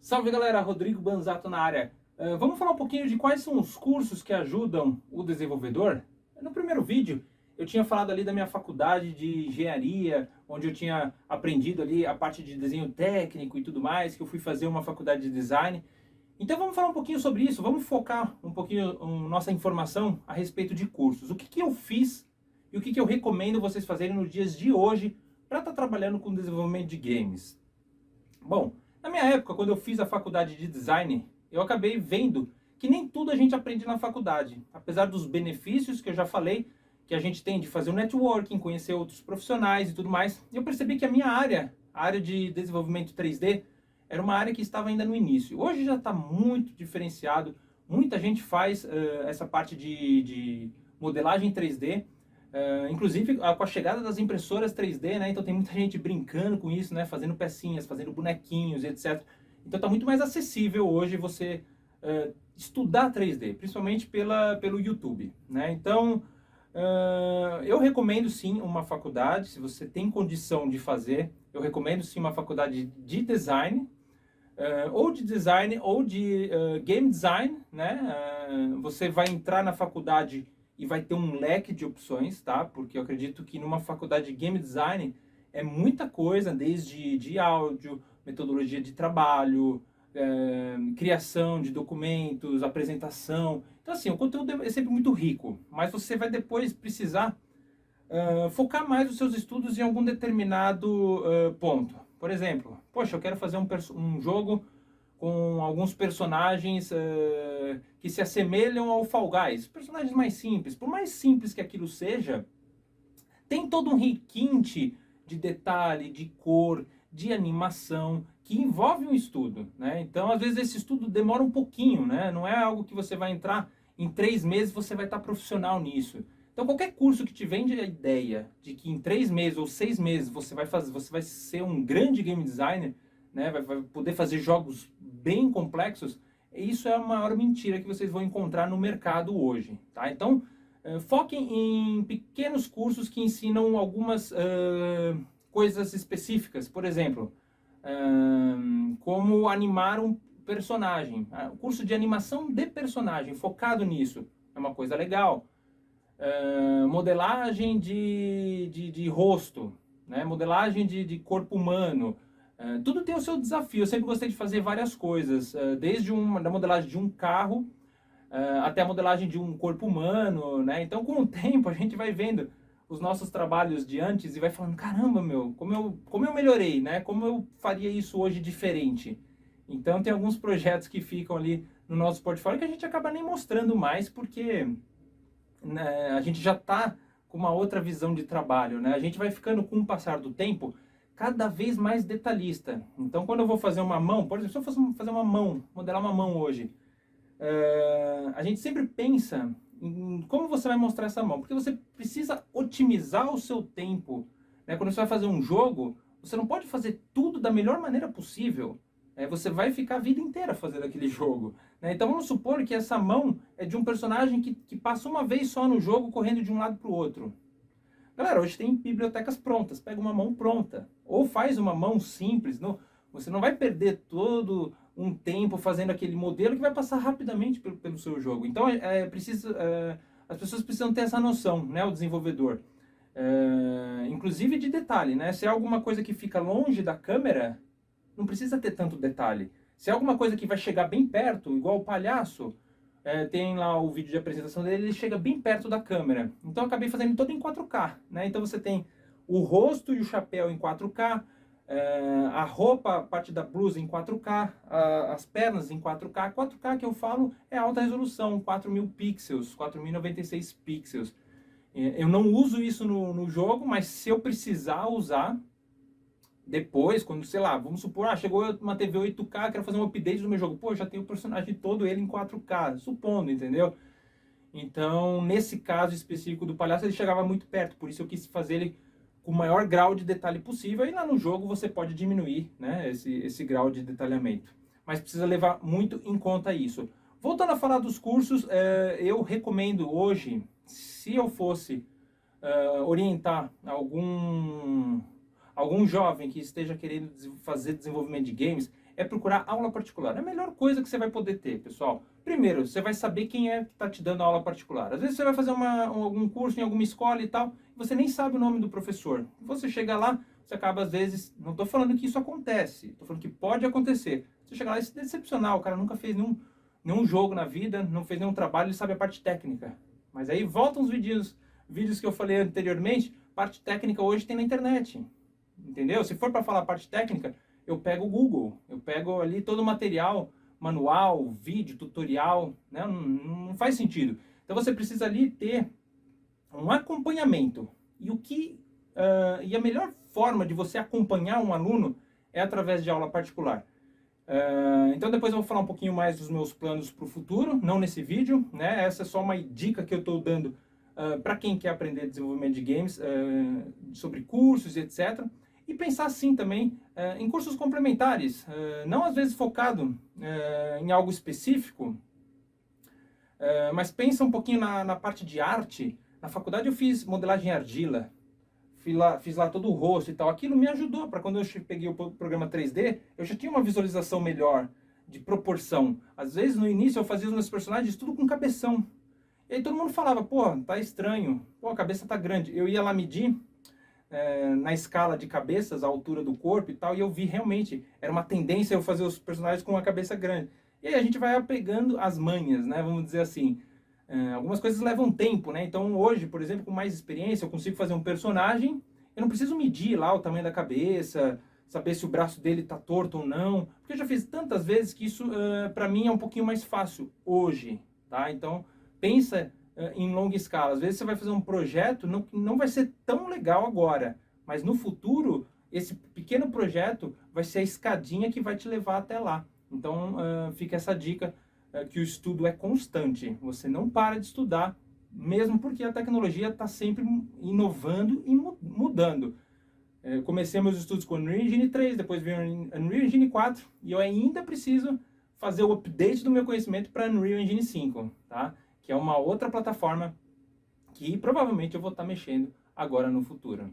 Salve galera, Rodrigo Banzato na área. Vamos falar um pouquinho de quais são os cursos que ajudam o desenvolvedor? No primeiro vídeo eu tinha falado ali da minha faculdade de engenharia, onde eu tinha aprendido ali a parte de desenho técnico e tudo mais, que eu fui fazer uma faculdade de design. Então vamos falar um pouquinho sobre isso, vamos focar um pouquinho nossa informação a respeito de cursos. O que eu fiz e o que eu recomendo vocês fazerem nos dias de hoje para estar trabalhando com desenvolvimento de games. Bom, na minha época, quando eu fiz a faculdade de design, eu acabei vendo que nem tudo a gente aprende na faculdade. Apesar dos benefícios que eu já falei, que a gente tem de fazer o networking, conhecer outros profissionais e tudo mais, eu percebi que a minha área, a área de desenvolvimento 3D, era uma área que estava ainda no início. Hoje já está muito diferenciado, muita gente faz essa parte de modelagem 3D, inclusive com a chegada das impressoras 3D, né? Então tem muita gente brincando com isso, né? Fazendo pecinhas, fazendo bonequinhos, etc. Então está muito mais acessível hoje você estudar 3D, principalmente pelo YouTube, né? Então eu recomendo sim uma faculdade, se você tem condição de fazer, eu recomendo sim uma faculdade de design, ou de design ou de game design, né? Você vai entrar na faculdade e vai ter um leque de opções, tá? Porque eu acredito que numa faculdade de game design é muita coisa, desde de áudio, metodologia de trabalho, criação de documentos, apresentação. Então assim, o conteúdo é sempre muito rico, mas você vai depois precisar focar mais os seus estudos em algum determinado ponto. Por exemplo, poxa, eu quero fazer um jogo com alguns personagens que se assemelham ao Fall Guys. Personagens mais simples. Por mais simples que aquilo seja, tem todo um requinte de detalhe, de cor, de animação, que envolve um estudo, né? Então, às vezes, esse estudo demora um pouquinho, né? Não é algo que você vai entrar em 3 meses, você vai estar profissional nisso. Então, qualquer curso que te vende a ideia de que em 3 meses ou 6 meses você vai ser um grande game designer, né? Vai poder fazer jogos bem complexos, isso é a maior mentira que vocês vão encontrar no mercado hoje, tá? Então, foquem em pequenos cursos que ensinam algumas coisas específicas. Por exemplo, como animar um personagem. O curso de animação de personagem, focado nisso, é uma coisa legal. Modelagem de rosto, né? Modelagem de corpo humano. Tudo tem o seu desafio. Eu sempre gostei de fazer várias coisas, desde da modelagem de um carro até a modelagem de um corpo humano, né? Então, com o tempo, a gente vai vendo os nossos trabalhos de antes e vai falando, caramba, meu, como eu melhorei, né? Como eu faria isso hoje diferente? Então, tem alguns projetos que ficam ali no nosso portfólio que a gente acaba nem mostrando mais, porque né, a gente já está com uma outra visão de trabalho, né? A gente vai ficando, com o passar do tempo, cada vez mais detalhista. Então, quando eu vou fazer uma mão, por exemplo, se eu fosse fazer uma mão, modelar uma mão hoje, a gente sempre pensa em como você vai mostrar essa mão, porque você precisa otimizar o seu tempo, né? Quando você vai fazer um jogo, você não pode fazer tudo da melhor maneira possível, você vai ficar a vida inteira fazendo aquele jogo, né? Então vamos supor que essa mão é de um personagem que passa uma vez só no jogo correndo de um lado para o outro. Galera, hoje tem bibliotecas prontas, pega uma mão pronta, ou faz uma mão simples, não, você não vai perder todo um tempo fazendo aquele modelo que vai passar rapidamente pelo seu jogo. Então as pessoas precisam ter essa noção, né, o desenvolvedor. Inclusive de detalhe, né? Se é alguma coisa que fica longe da câmera, não precisa ter tanto detalhe. Se é alguma coisa que vai chegar bem perto, igual o palhaço, tem lá o vídeo de apresentação dele, ele chega bem perto da câmera. Então eu acabei fazendo todo em 4K, né? Então você tem o rosto e o chapéu em 4K, a roupa, a parte da blusa em 4K, as pernas em 4K. 4K que eu falo é alta resolução, 4000 pixels, 4096 pixels. Eu não uso isso no jogo, mas se eu precisar usar, depois, quando, sei lá, vamos supor, chegou uma TV 8K, quero fazer um update do meu jogo. Pô, já tem o personagem todo ele em 4K, supondo, entendeu? Então, nesse caso específico do palhaço, ele chegava muito perto, por isso eu quis fazer ele com o maior grau de detalhe possível, e lá no jogo você pode diminuir, né, esse grau de detalhamento. Mas precisa levar muito em conta isso. Voltando a falar dos cursos, eu recomendo hoje, se eu fosse orientar algum jovem que esteja querendo fazer desenvolvimento de games, é procurar aula particular. É a melhor coisa que você vai poder ter, pessoal. Primeiro, você vai saber quem é que está te dando aula particular. Às vezes você vai fazer algum curso em alguma escola e tal, e você nem sabe o nome do professor. Você chega lá, você acaba às vezes... Não estou falando que isso acontece, estou falando que pode acontecer. Você chega lá e se decepcionar, o cara nunca fez nenhum jogo na vida, não fez nenhum trabalho, ele sabe a parte técnica. Mas aí voltam os vídeos que eu falei anteriormente, parte técnica hoje tem na internet. Entendeu? Se for para falar parte técnica, eu pego o Google, eu pego ali todo o material, manual, vídeo, tutorial, né? Não faz sentido. Então você precisa ali ter um acompanhamento. E a melhor forma de você acompanhar um aluno é através de aula particular. Então depois eu vou falar um pouquinho mais dos meus planos para o futuro, não nesse vídeo, né? Essa é só uma dica que eu estou dando para quem quer aprender desenvolvimento de games, sobre cursos e etc. E pensar assim também em cursos complementares, não às vezes focado em algo específico, mas pensa um pouquinho na parte de arte. Na faculdade eu fiz modelagem em argila, fiz lá todo o rosto e tal. Aquilo me ajudou para quando eu peguei o programa 3D, eu já tinha uma visualização melhor de proporção. Às vezes no início eu fazia os meus personagens tudo com cabeção. E aí todo mundo falava, pô, tá estranho, pô, a cabeça tá grande. Eu ia lá medir na escala de cabeças, a altura do corpo e tal, e eu vi realmente, era uma tendência eu fazer os personagens com uma cabeça grande. E aí a gente vai apegando as manhas, né, vamos dizer assim. Algumas coisas levam tempo, né, então hoje, por exemplo, com mais experiência, eu consigo fazer um personagem, eu não preciso medir lá o tamanho da cabeça, saber se o braço dele tá torto ou não, porque eu já fiz tantas vezes que isso, para mim, é um pouquinho mais fácil hoje, tá? Então, pensa em longa escala. Às vezes você vai fazer um projeto, não vai ser tão legal agora, mas no futuro, esse pequeno projeto vai ser a escadinha que vai te levar até lá. Então, fica essa dica, que o estudo é constante. Você não para de estudar, mesmo porque a tecnologia está sempre inovando e mudando. Comecei meus estudos com Unreal Engine 3, depois veio Unreal Engine 4, e eu ainda preciso fazer o update do meu conhecimento para Unreal Engine 5, tá? Que é uma outra plataforma que provavelmente eu vou estar mexendo agora no futuro.